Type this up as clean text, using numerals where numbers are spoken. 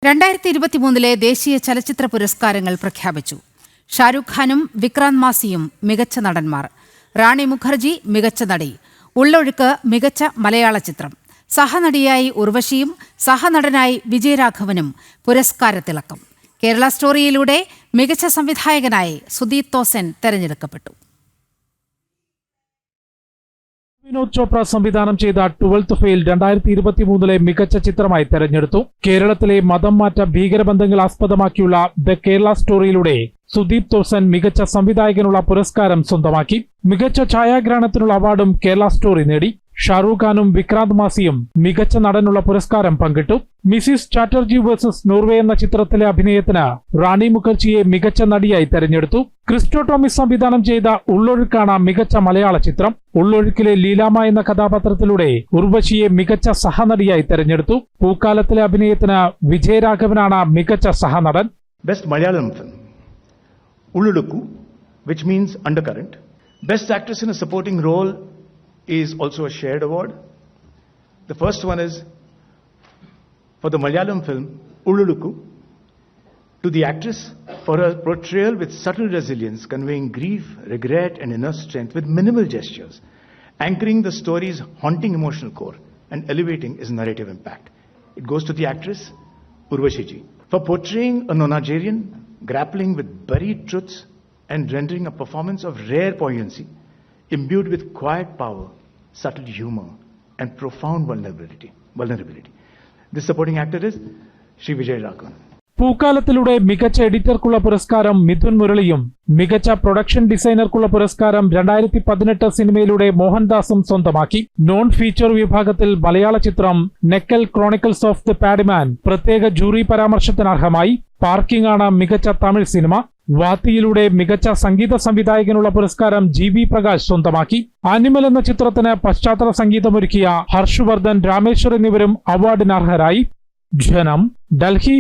2023 ദേശീയ ചലച്ചിത്ര പുരസ്കാരങ്ങൾ പ്രഖ്യാപിച്ചു. ഷാരൂഖ് ഖാനും വിക്രാന്ത് മാസിയും മികച്ച നടന്മാർ, റാണി മുഖർജി മികച്ച നടി, ഉള്ളൊഴുക്ക് മികച്ച മലയാള ചിത്രം, സഹനടിയായി ഉർവശിയും സഹനടനായി വിജയരാഘവനും പുരസ്കാരത്തിളക്കം. കേരള സ്റ്റോറിയിലൂടെ മികച്ച സംവിധായകനായി സുദീപ് തോസൻ തെരഞ്ഞെടുക്കപ്പെട്ടു. വിനോദ് ചോപ്ര സംവിധാനം ചെയ്ത 12th ഫെയിൽ 2023 മികച്ച ചിത്രമായി തെരഞ്ഞെടുത്തു. കേരളത്തിലെ മതം മാറ്റ ഭീകരബന്ധങ്ങൾ ആസ്പദമാക്കിയുള്ള ദ കേരള സ്റ്റോറിയിലൂടെ സുദീപ് തോസൻ മികച്ച സംവിധായകനുള്ള പുരസ്കാരം സ്വന്തമാക്കി. മികച്ച ഛായാഗ്രഹണത്തിനുള്ള അവാർഡും കേരള സ്റ്റോറി നേടി. ഷാരൂഖ് ഖാനും വിക്രാന്ത് മാസിയും മികച്ച നടനുള്ള പുരസ്കാരം പങ്കിട്ടു. മിസിസ് ചാറ്റർജി വേഴ്സസ് നോർവേ എന്ന ചിത്രത്തിലെ അഭിനയത്തിന് റാണി മുഖർജിയെ മികച്ച നടിയായി തെരഞ്ഞെടുത്തു. ക്രിസ്റ്റോ ടോമിസ് സംവിധാനം ചെയ്ത ഉള്ളൊഴുക്കാണ് മികച്ച മലയാള ചിത്രം. ഉള്ളൊഴുക്കിലെ ലീലാമ എന്ന കഥാപാത്രത്തിലൂടെ ഉർവശിയെ മികച്ച സഹനടിയായി തെരഞ്ഞെടുത്തു. പൂക്കാലത്തിലെ അഭിനയത്തിന് വിജയരാഘവനാണ് മികച്ച സഹനടൻ. Best Malayalam film, Ullulukku, which means undercurrent. Best actress in a supporting role is also a shared award. The first one is for the Malayalam film Ullulukku, to the actress for her portrayal with subtle resilience, conveying grief, regret and inner strength with minimal gestures, anchoring the story's haunting emotional core and elevating its narrative impact. It goes to the actress Urvashi ji for portraying a nonagerian grappling with buried truths and rendering a performance of rare poignancy, imbued with quiet power, subtle humor and profound vulnerability. This supporting actor is Shri Vijayaraghavan. പൂക്കാലത്തിലൂടെ മികച്ച എഡിറ്റർക്കുള്ള പുരസ്കാരം മിഥുൻ മുരളിയും മികച്ച production ഡിസൈനർക്കുള്ള പുരസ്കാരം 2018 സിനിമയിലൂടെ മോഹൻദാസും സ്വന്തമാക്കി. Non feature വിഭാഗത്തിൽ മലയാള ചിത്രം nickel chronicles of the പാഡിമാൻ പ്രത്യേക jury പരാമർശത്തിന് അർഹമായി. Parking ആണ് മികച്ച തമിഴ് സിനിമ. വാത്തിയിലൂടെ മികച്ച സംഗീത സംവിധായകനുള്ള പുരസ്കാരം GB പ്രകാശ് സ്വന്തമാക്കി. ആനിമൽ എന്ന ചിത്രത്തിന് പശ്ചാത്തല സംഗീതമൊരുക്കിയ ഹർഷ് വർദ്ധൻ, രാമേശ്വർ എന്നിവരും അവാർഡിന് അർഹരായി. ജനം, ഡൽഹി.